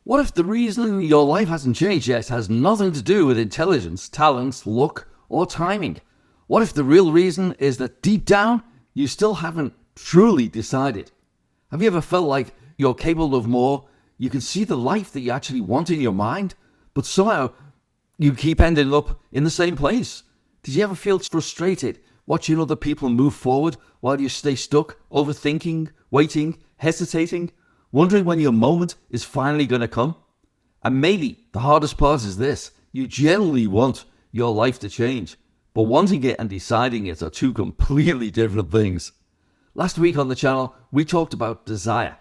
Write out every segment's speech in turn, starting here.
What if the reason your life hasn't changed yet has nothing to do with intelligence, talents, luck, or timing? What if the real reason is that deep down, you still haven't truly decided? Have you ever felt like you're capable of more? You can see the life that you actually want in your mind, but somehow you keep ending up in the same place. Did you ever feel frustrated watching other people move forward while you stay stuck, overthinking, waiting, hesitating, wondering when your moment is finally going to come? And maybe the hardest part is this: you generally want your life to change, but wanting it and deciding it are two completely different things. Last week on the channel, we talked about desire,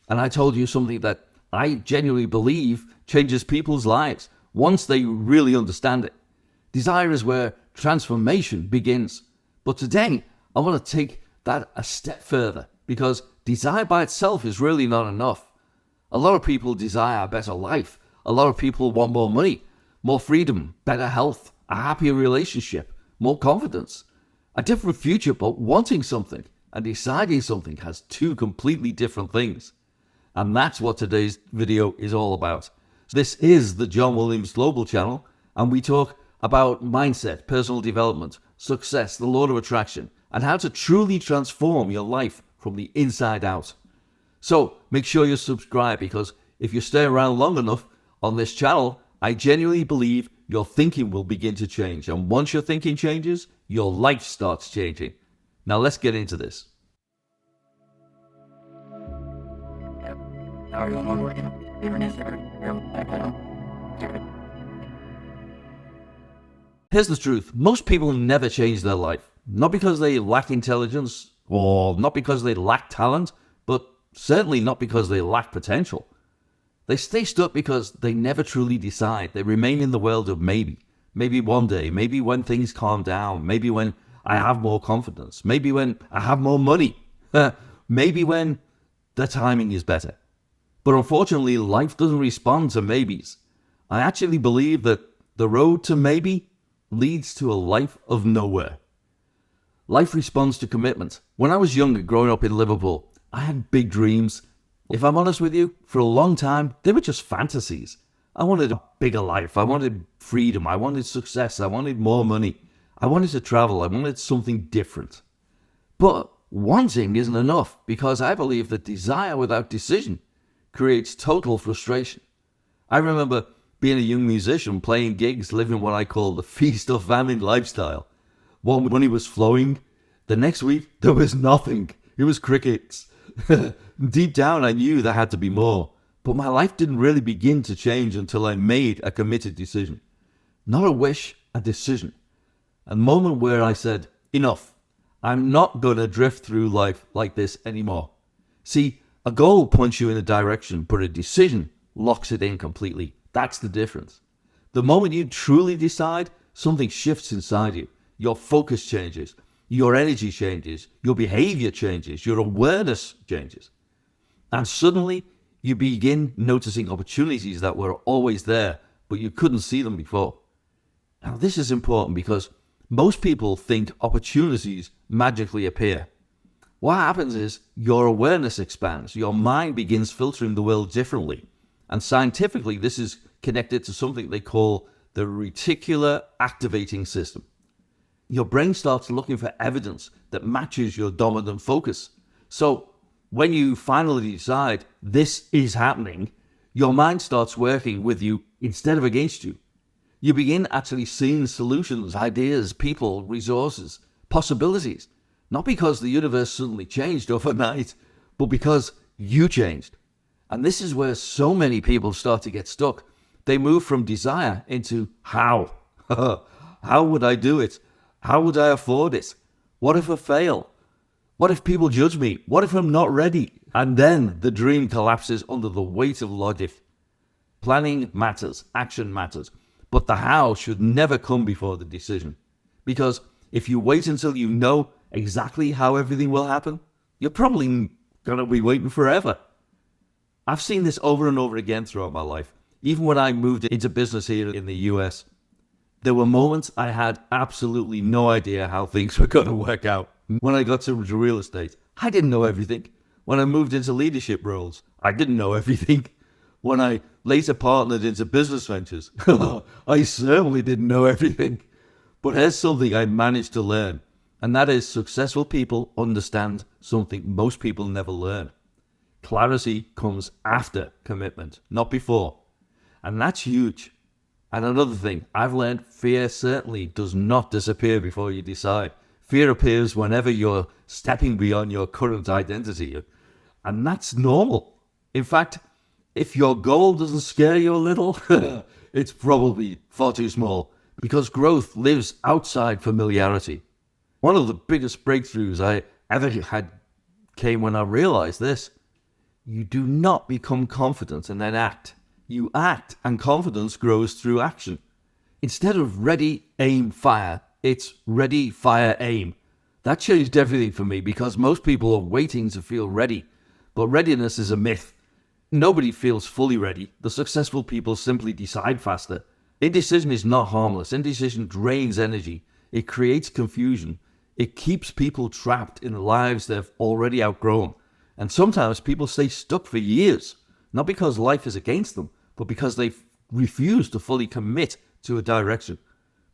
and I told you something that I genuinely believe changes people's lives once they really understand it. Desire is where transformation begins. But today, I want to take that a step further, because desire by itself is really not enough. A lot of people desire a better life. A lot of people want more money, more freedom, better health, a happier relationship, more confidence, a different future. But wanting something and deciding something has two completely different things. And that's what today's video is all about. This is the John Williams Global Channel, and we talk about mindset, personal development, success, the law of attraction, and how to truly transform your life from the inside out. So make sure you subscribe, because if you stay around long enough on this channel, I genuinely believe your thinking will begin to change. And once your thinking changes, your life starts changing. Now let's get into this. Here's the truth. Most people never change their life. Not because they lack intelligence, or not because they lack talent, but certainly not because they lack potential. They stay stuck because they never truly decide. They remain in the world of maybe. Maybe one day, maybe when things calm down, maybe when I have more confidence, maybe when I have more money, maybe when the timing is better. But unfortunately, life doesn't respond to maybes. I actually believe that the road to maybe leads to a life of nowhere. Life responds to commitment. When I was younger, growing up in Liverpool, I had big dreams. If I'm honest with you, for a long time, they were just fantasies. I wanted a bigger life. I wanted freedom. I wanted success. I wanted more money. I wanted to travel. I wanted something different. But wanting isn't enough, because I believe that desire without decision creates total frustration. I remember being a young musician, playing gigs, living what I call the feast or famine lifestyle. One money was flowing. The next week, there was nothing. It was crickets. Deep down, I knew there had to be more. But my life didn't really begin to change until I made a committed decision. Not a wish, a decision. A moment where I said, enough. I'm not going to drift through life like this anymore. See, a goal points you in a direction, but a decision locks it in completely. That's the difference. The moment you truly decide, something shifts inside you. Your focus changes, your energy changes, your behavior changes, your awareness changes. And suddenly, you begin noticing opportunities that were always there, but you couldn't see them before. Now, this is important because most people think opportunities magically appear. What happens is your awareness expands, your mind begins filtering the world differently. And scientifically, this is connected to something they call the reticular activating system. Your brain starts looking for evidence that matches your dominant focus. So when you finally decide this is happening, your mind starts working with you instead of against you. You begin actually seeing solutions, ideas, people, resources, possibilities. Not because the universe suddenly changed overnight, but because you changed. And this is where so many people start to get stuck. They move from desire into how. How would I do it? How would I afford it? What if I fail? What if people judge me? What if I'm not ready? And then the dream collapses under the weight of logic. Planning matters, action matters, but the how should never come before the decision. Because if you wait until you know exactly how everything will happen, you're probably going to be waiting forever. I've seen this over and over again throughout my life. Even when I moved into business here in the US, there were moments I had absolutely no idea how things were going to work out. When I got to real estate, I didn't know everything. When I moved into leadership roles, I didn't know everything. when I later partnered into business ventures. I certainly didn't know everything. But here's something I managed to learn, and that is successful people understand something most people never learn. Clarity comes after commitment, not before. And that's huge. And another thing, I've learned fear certainly does not disappear before you decide. Fear appears whenever you're stepping beyond your current identity. And that's normal. In fact, if your goal doesn't scare you a little, it's probably far too small, because growth lives outside familiarity. One of the biggest breakthroughs I ever had came when I realized this. You do not become confident and then act. You act, and confidence grows through action. Instead of ready, aim, fire, it's ready, fire, aim. That changed everything for me, because most people are waiting to feel ready. But readiness is a myth. Nobody feels fully ready. The successful people simply decide faster. Indecision is not harmless. Indecision drains energy. It creates confusion. It keeps people trapped in lives they've already outgrown. And sometimes people stay stuck for years, not because life is against them, but because they refuse to fully commit to a direction.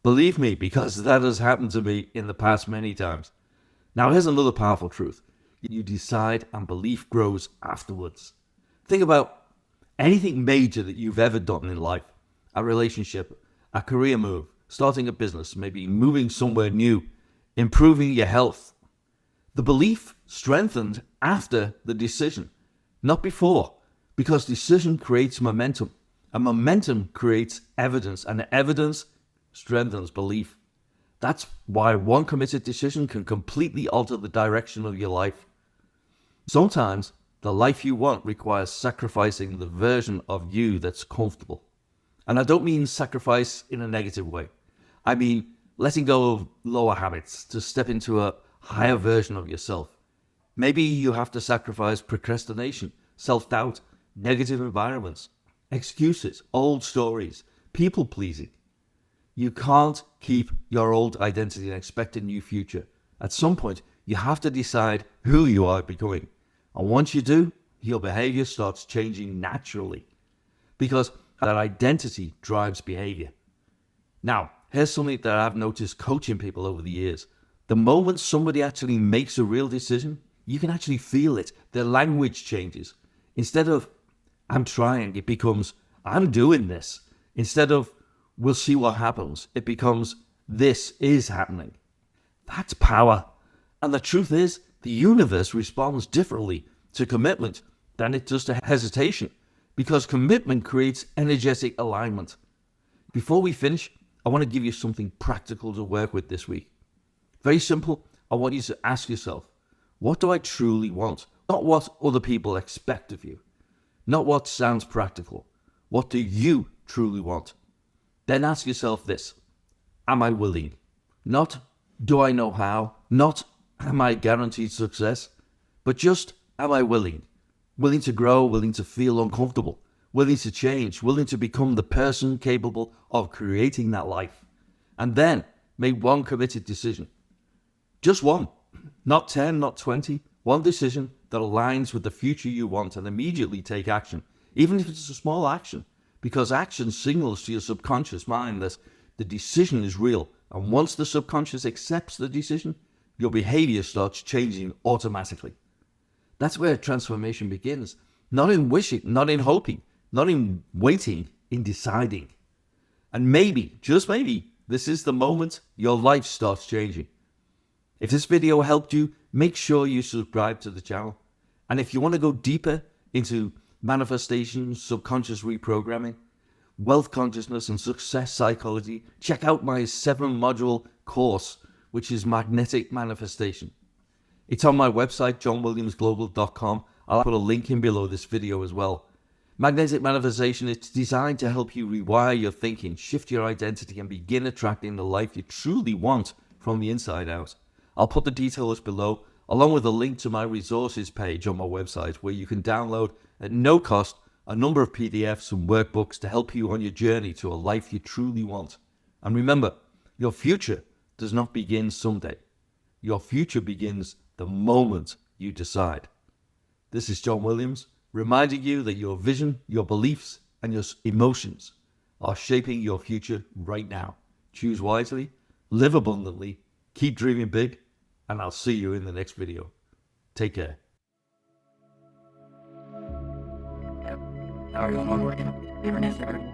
Believe me, because that has happened to me in the past many times. Now here's another powerful truth. You decide, and belief grows afterwards. Think about anything major that you've ever done in life. A relationship, a career move, starting a business, maybe moving somewhere new, improving your health. The belief strengthened after the decision, not before, because decision creates momentum, and momentum creates evidence, and evidence strengthens belief. That's why one committed decision can completely alter the direction of your life. Sometimes the life you want requires sacrificing the version of you that's comfortable. And I don't mean sacrifice in a negative way. I mean letting go of lower habits to step into a higher version of yourself. Maybe you have to sacrifice procrastination, self-doubt, negative environments, excuses, old stories, people-pleasing. You can't keep your old identity and expect a new future. At some point, you have to decide who you are becoming. And once you do, your behavior starts changing naturally, because that identity drives behavior. Now, here's something that I've noticed coaching people over the years. The moment somebody actually makes a real decision, you can actually feel it. Their language changes. Instead of, I'm trying, it becomes, I'm doing this. Instead of, we'll see what happens, it becomes, this is happening. That's power. And the truth is, the universe responds differently to commitment than it does to hesitation, because commitment creates energetic alignment. Before we finish, I want to give you something practical to work with this week. Very simple. I want you to ask yourself, what do I truly want? Not what other people expect of you. Not what sounds practical. What do you truly want? Then ask yourself this: am I willing? Not, do I know how? Not, am I guaranteed success? But just, am I willing? Willing to grow, willing to feel uncomfortable, willing to change, willing to become the person capable of creating that life. And then make one committed decision. Just one. Not 10, not 20. One decision that aligns with the future you want, and immediately take action, even if it's a small action, because action signals to your subconscious mind that the decision is real. And once the subconscious accepts the decision, your behavior starts changing automatically. That's where transformation begins. Not in wishing, not in hoping, not in waiting, in deciding. And maybe, just maybe, this is the moment your life starts changing. If this video helped you, make sure you subscribe to the channel. And if you want to go deeper into manifestation, subconscious reprogramming, wealth consciousness, and success psychology, check out my 7-module course, which is Magnetic Manifestation. It's on my website, johnwilliamsglobal.com. I'll put a link in below this video as well. Magnetic Manifestation is designed to help you rewire your thinking, shift your identity, and begin attracting the life you truly want from the inside out. I'll put the details below, along with a link to my resources page on my website, where you can download at no cost a number of PDFs and workbooks to help you on your journey to a life you truly want. And remember, your future does not begin someday. Your future begins the moment you decide. This is John Williams, reminding you that your vision, your beliefs, and your emotions are shaping your future right now. Choose wisely, live abundantly, keep dreaming big, and I'll see you in the next video. Take care. How are you on working? You're an Instagram.